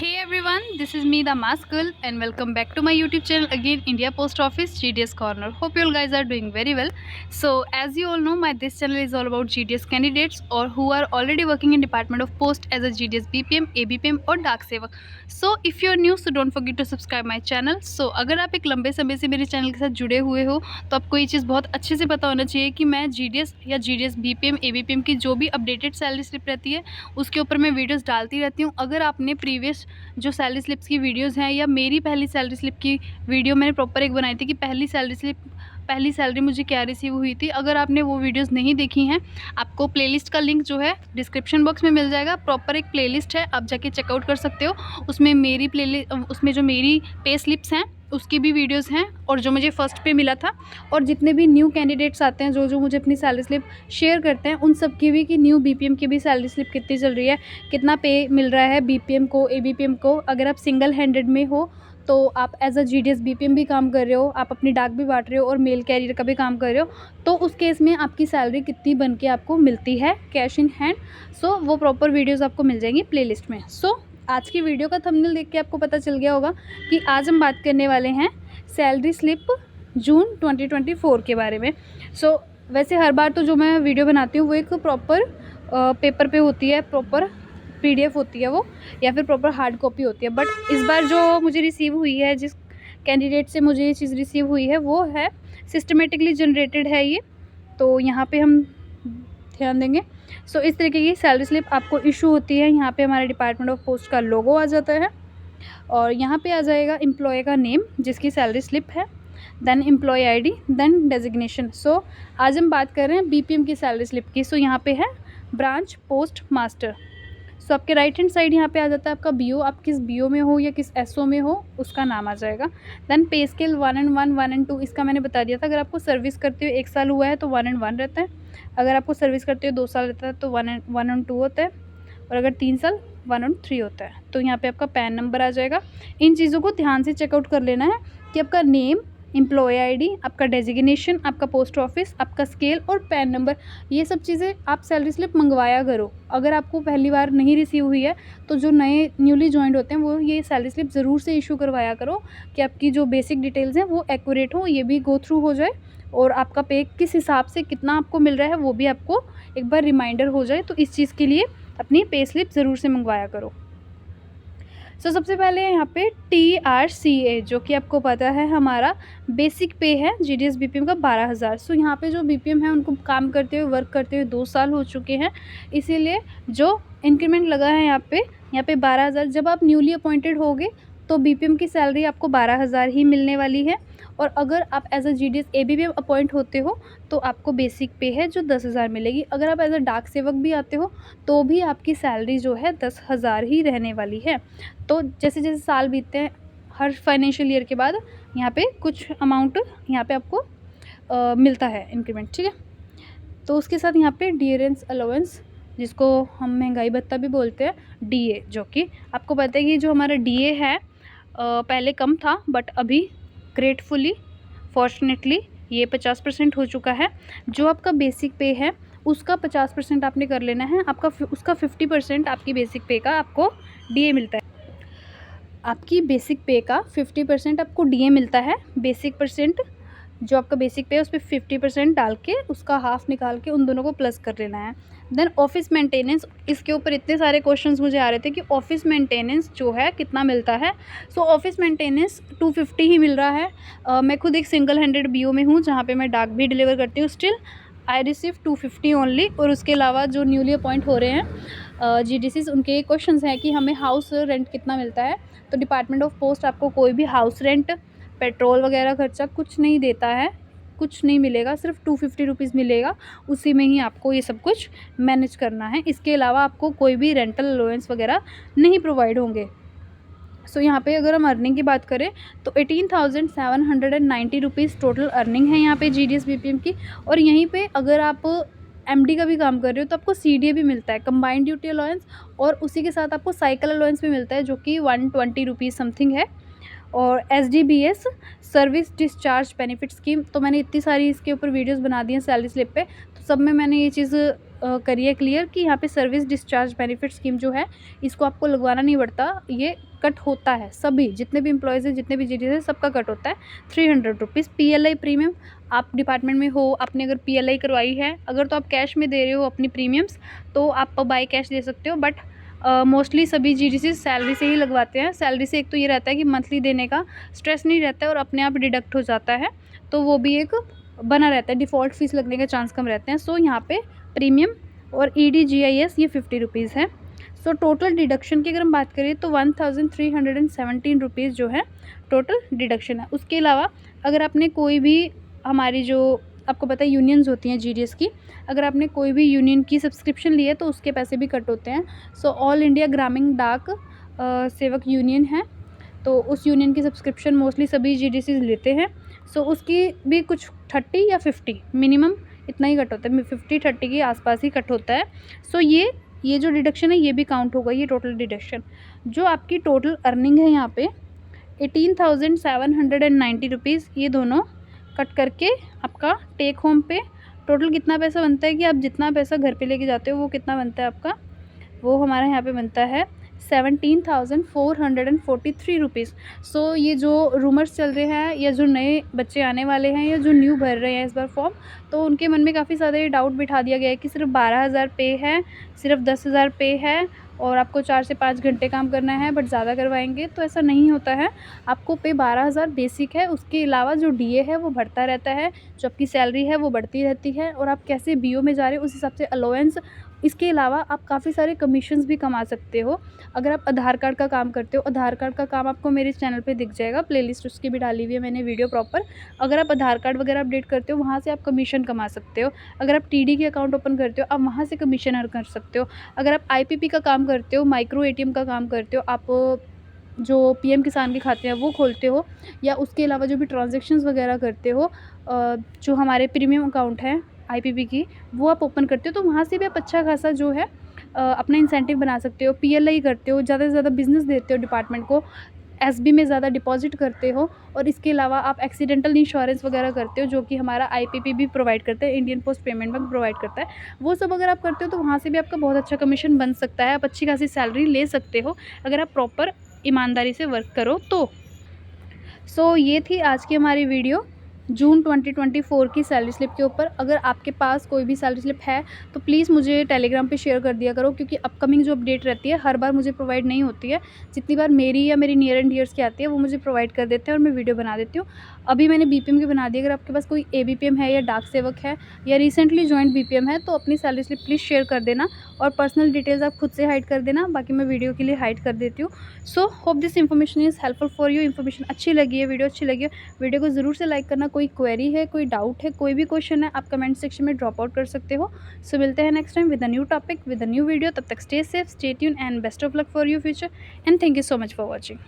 Hey everyone, this is me, the Mask Girl, and welcome back to my YouTube channel again, India Post Office GDS Corner. Hope you all guys are doing very well. So, as you all know, this channel is all about GDS candidates or who are already working in Department of Post as a GDS BPM, ABPM और डाक सेवक. So, if you are new, so don't forget to subscribe my channel. So, अगर आप एक लंबे समय से मेरे चैनल के साथ जुड़े हुए हो, तो आपको ये चीज़ बहुत अच्छे से पता होना चाहिए कि मैं GDS या GDS BPM, ABPM की जो भी अपडेटेड सैलरी स्लिप रहती है, उसके ऊपर मैं वीडियोज़ डालती रहती हूँ. अगर आपने प्रीवियस जो सैलरी स्लिप्स की वीडियोस हैं या मेरी पहली सैलरी स्लिप की वीडियो मैंने प्रॉपर एक बनाई थी कि पहली सैलरी मुझे क्या रिसीव हुई थी, अगर आपने वो वीडियोस नहीं देखी हैं, आपको प्लेलिस्ट का लिंक जो है डिस्क्रिप्शन बॉक्स में मिल जाएगा. प्रॉपर एक प्लेलिस्ट है, आप जाके चेकआउट कर सकते हो. उसमें जो मेरी पे स्लिप्स हैं उसकी भी वीडियोस हैं और जो मुझे फ़र्स्ट पे मिला था, और जितने भी न्यू कैंडिडेट्स आते हैं जो मुझे अपनी सैलरी स्लिप शेयर करते हैं उन सब की भी कि न्यू बीपीएम की भी सैलरी स्लिप कितनी चल रही है, कितना पे मिल रहा है बीपीएम को, एबीपीएम को. अगर आप सिंगल हैंडेड में हो तो आप एज अ जीडीएस बीपीएम भी काम कर रहे हो, आप अपनी डाक भी बांट रहे हो और मेल कैरियर का भी काम कर रहे हो, तो उस केस में आपकी सैलरी कितनी बन के आपको मिलती है कैश इन हैंड. सो वो प्रॉपर वीडियोज़ आपको मिल जाएंगी प्लेलिस्ट में. सो आज की वीडियो का थंबनेल देख के आपको पता चल गया होगा कि आज हम बात करने वाले हैं सैलरी स्लिप जून 2024 के बारे में. सो वैसे हर बार तो जो मैं वीडियो बनाती हूँ वो एक प्रॉपर पेपर पे होती है, प्रॉपर पीडीएफ होती है वो, या फिर प्रॉपर हार्ड कॉपी होती है. बट इस बार जो मुझे रिसीव हुई है, जिस कैंडिडेट से मुझे ये चीज़ रिसीव हुई है, वो है सिस्टमेटिकली जनरेटेड है ये. तो यहाँ पे हम ध्यान देंगे. सो इस तरीके की सैलरी स्लिप आपको इशू होती है. यहाँ पे हमारे डिपार्टमेंट ऑफ पोस्ट का लोगो आ जाता है और यहाँ पे आ जाएगा एम्प्लॉय का नेम जिसकी सैलरी स्लिप है, then employee ID, then designation. So आज हम बात कर रहे हैं बीपीएम की सैलरी स्लिप की. सो यहाँ पे है ब्रांच पोस्ट मास्टर. सो आपके राइट हैंड साइड यहाँ पे आ जाता है आपका बीओ, आप किस बीओ में हो या किस एसओ में हो उसका नाम आ जाएगा. देन पे स्केल 1 and 1, 1 and 2, इसका मैंने बता दिया था. अगर आपको सर्विस करते हुए 1 साल हुआ है तो 1 and 1 रहता है, अगर आपको सर्विस करते हुए 2 साल रहता है तो 1 and 2 होता है, और अगर 3 साल 1 and 3 होता है. तो यहाँ पे आपका पैन नंबर आ जाएगा. इन चीज़ों को ध्यान से चेकआउट कर लेना है कि आपका नेम, एम्प्लॉय आईडी, आपका डेजिग्नेशन, आपका पोस्ट ऑफिस, आपका स्केल और पैन नंबर, ये सब चीज़ें आप सैलरी स्लिप मंगवाया करो. अगर आपको पहली बार नहीं रिसीव हुई है तो जो नए न्यूली ज्वाइंट होते हैं वो ये सैलरी स्लिप ज़रूर से इशू करवाया करो कि आपकी जो बेसिक डिटेल्स हैं वो एक्यूरेट हो, ये भी गो थ्रू हो जाए, और आपका पे किस हिसाब से कितना आपको मिल रहा है वो भी आपको एक बार रिमाइंडर हो जाए. तो इस चीज़ के लिए अपनी पे स्लिप ज़रूर से मंगवाया करो. सो सबसे पहले यहाँ पे TRCA, जो कि आपको पता है हमारा बेसिक पे है जीडीएस बीपीएम का 12,000. सो यहाँ पे जो बीपीएम है उनको काम करते हुए, वर्क करते हुए 2 साल हो चुके हैं, इसीलिए जो इंक्रीमेंट लगा है यहाँ पे 12,000. जब आप न्यूली अपॉइंटेड होगे तो बीपीएम की सैलरी आपको 12,000 ही मिलने वाली है, और अगर आप as a GDS ABPM appoint होते हो तो आपको बेसिक पे है जो 10,000 मिलेगी. अगर आप एज अ डाक सेवक भी आते हो तो भी आपकी सैलरी जो है 10,000 ही रहने वाली है. तो जैसे जैसे साल बीतते हैं, हर फाइनेंशियल ईयर के बाद यहाँ पे कुछ अमाउंट यहाँ पे आपको मिलता है इंक्रीमेंट, ठीक है. तो उसके साथ यहाँ पे डियरेंस अलाउंस, जिसको हम महंगाई भत्ता भी बोलते हैं, डीए, जो कि आपको पता है कि जो हमारा डीए है पहले कम था, बट अभी ग्रेटफुली फॉर्चुनेटली ये 50% हो चुका है. जो आपका बेसिक पे है उसका 50% आपने कर लेना है, आपका उसका 50% आपकी बेसिक पे का आपको डीए मिलता है. आपकी बेसिक पे का 50% आपको डीए मिलता है. बेसिक परसेंट जो आपका बेसिक पे है उस पर 50% डाल के उसका हाफ निकाल के उन दोनों को प्लस कर लेना है. देन ऑफिस मेंटेनेंस, इसके ऊपर इतने सारे क्वेश्चंस मुझे आ रहे थे कि ऑफिस मेंटेनेंस जो है कितना मिलता है. सो ऑफिस मेंटेनेंस 250 ही मिल रहा है. मैं खुद एक सिंगल हैंडेड बीओ में हूँ जहाँ पे मैं डाक भी डिलीवर करती हूँ. Still I receive 250 only. और उसके अलावा जो न्यूली अपॉइंट हो रहे हैं जीडीसीज, उनके क्वेश्चंस हैं कि हमें हाउस रेंट कितना मिलता है. तो डिपार्टमेंट ऑफ पोस्ट आपको कोई भी हाउस रेंट, पेट्रोल वगैरह खर्चा कुछ नहीं देता है, कुछ नहीं मिलेगा, सिर्फ 250 रुपीज़ मिलेगा. उसी में ही आपको ये सब कुछ मैनेज करना है. इसके अलावा आपको कोई भी रेंटल अलाउंस वगैरह नहीं प्रोवाइड होंगे. सो यहाँ पे अगर हम अर्निंग की बात करें तो 18,790 रुपीज़ टोटल अर्निंग है यहाँ पे जीडीएस बीपीएम की. और यहीं पे अगर आप एमडी का भी काम कर रहे हो तो आपको सीडीए भी मिलता है, कंबाइंड ड्यूटी अलाउंस, और उसी के साथ आपको साइकिल अलाउंस भी मिलता है जो कि 120 रुपीज़ समथिंग है. और SDBS, service discharge benefit scheme, तो मैंने इतनी सारी इसके ऊपर वीडियोस बना दी हैं सैलरी स्लिप पे, तो सब में मैंने ये चीज़ करिए क्लियर कि यहाँ पे सर्विस डिस्चार्ज बेनिफिट स्कीम जो है इसको आपको लगवाना नहीं पड़ता, ये कट होता है। सभी जितने भी एम्प्लॉयज़ हैं, जितने भी जीडीएस हैं, सबका कट होता है 300 रुपीज़। पीएलआई प्रीमियम, आप डिपार्टमेंट में हो, आपने अगर पीएलआई करवाई है, अगर तो आप कैश में दे रहे हो अपनी प्रीमियम्स तो आप बाय कैश दे सकते हो, बट मोस्टली सभी जीडीसी सैलरी से ही लगवाते हैं। सैलरी से एक तो ये रहता है कि मंथली देने का स्ट्रेस नहीं रहता है और अपने आप डिडक्ट हो जाता है, तो वो भी एक बना रहता है, डिफ़ॉल्ट फीस लगने के चांस कम रहते हैं। सो यहाँ पे प्रीमियम और EDGIS ये 50 रुपीज़ है। सो टोटल डिडक्शन की अगर हम बात करें तो 1317 रुपीज़ जो है टोटल डिडक्शन है। उसके अलावा अगर आपने कोई भी हमारी जो आपको पता है यूनियंस होती हैं जीडीएस की, अगर आपने कोई भी यूनियन की सब्सक्रिप्शन ली है तो उसके पैसे भी कट होते हैं। सो ऑल इंडिया ग्रामीण डाक सेवक यूनियन है, तो उस यूनियन की सब्सक्रिप्शन मोस्टली सभी जीडीसी लेते हैं। सो उसकी भी कुछ 30 या 50 मिनिमम इतना ही कट होता है, 50-30 के आसपास ही कट होता है। सो ये जो डिडक्शन है ये भी काउंट होगा, ये टोटल डिडक्शन। जो आपकी टोटल अर्निंग है यहाँ पे 18,790 रुपीज़, ये दोनों कट करके आपका टेक होम पे टोटल कितना पैसा बनता है कि आप जितना पैसा घर पे लेके जाते हो वो कितना बनता है आपका, वो हमारे यहाँ पे बनता है 17,443 रुपीज़। सो ये जो रूमर्स चल रहे हैं या जो नए बच्चे आने वाले हैं या जो न्यू भर रहे हैं इस बार फॉर्म, तो उनके मन में काफ़ी ज़्यादा ये डाउट बिठा दिया गया है कि सिर्फ 12,000 पे है, सिर्फ 10,000 पे है और आपको 4 से 5 घंटे काम करना है बट ज़्यादा करवाएंगे, तो ऐसा नहीं होता है। आपको पे 12,000 बेसिक है, उसके अलावा जो डीए है वो बढ़ता रहता है, जो आपकी सैलरी है वो बढ़ती रहती है और आप कैसे बीओ में जा रहे हो उस हिसाब से अलाउंस। इसके अलावा आप काफ़ी सारे कमीशंस भी कमा सकते हो। अगर आप आधार कार्ड का काम करते हो, आधार कार्ड का काम आपको मेरे चैनल पे दिख जाएगा, प्लेलिस्ट उसकी भी डाली हुई है मैंने वीडियो प्रॉपर। अगर आप आधार कार्ड वगैरह अपडेट करते हो वहाँ से आप कमीशन कमा सकते हो। अगर आप टीडी के अकाउंट ओपन करते हो आप वहाँ से कमीशन अर्न कर सकते हो। अगर आप आईपीपी का काम करते हो, माइक्रो एटीएम का काम करते हो, आप जो पीएम किसान के खाते हैं वो खोलते हो, या उसके अलावा जो भी ट्रांजैक्शंस वगैरह करते हो, जो हमारे प्रीमियम अकाउंट है आईपीपी की वो आप ओपन करते हो, तो वहाँ से भी आप अच्छा खासा जो है अपना इंसेंटिव बना सकते हो। पीएलआई करते हो, ज़्यादा से ज़्यादा बिजनेस देते हो डिपार्टमेंट को, एसबी में ज़्यादा डिपॉजिट करते हो, और इसके अलावा आप एक्सीडेंटल इंश्योरेंस वगैरह करते हो जो कि हमारा आईपीपी भी प्रोवाइड करता है, Indian post payment bank provide करता है। वो सब अगर आप करते हो तो वहाँ से भी आपका बहुत अच्छा कमीशन बन सकता है, आप अच्छी खासी सैलरी ले सकते हो अगर आप प्रॉपर ईमानदारी से वर्क करो तो। सो ये थी आज की हमारी वीडियो जून 2024 की सैलरी स्लिप के ऊपर। अगर आपके पास कोई भी सैलरी स्लिप है तो प्लीज़ मुझे टेलीग्राम पे शेयर कर दिया करो, क्योंकि अपकमिंग जो अपडेट रहती है हर बार मुझे प्रोवाइड नहीं होती है। जितनी बार मेरी या मेरी नियर एंड डियर्स की आती है वो मुझे प्रोवाइड कर देते हैं और मैं वीडियो बना देती हूँ। अभी मैंने बीपीएम की बना दी। अगर आपके पास कोई एबीपीएम है या डाक सेवक है या रिसेंटली ज्वाइंट बीपीएम है तो अपनी सैलरी स्लिप प्लीज़ शेयर कर देना, और पर्सनल डिटेल्स आप खुद से हाइड कर देना, बाकी मैं वीडियो के लिए हाइड कर देती हूँ। So hope this information is helpful for you. Information अच्छी लगी है, वीडियो अच्छी लगी है, वीडियो को ज़रूर से लाइक करना। कोई क्वेरी है, कोई डाउट है, कोई भी क्वेश्चन है आप कमेंट सेक्शन में ड्रॉप आउट कर सकते हो। सो मिलते हैं next time with a new topic with a new video. तब तक stay safe, stay tune and best of luck for you future, and thank you so much for watching.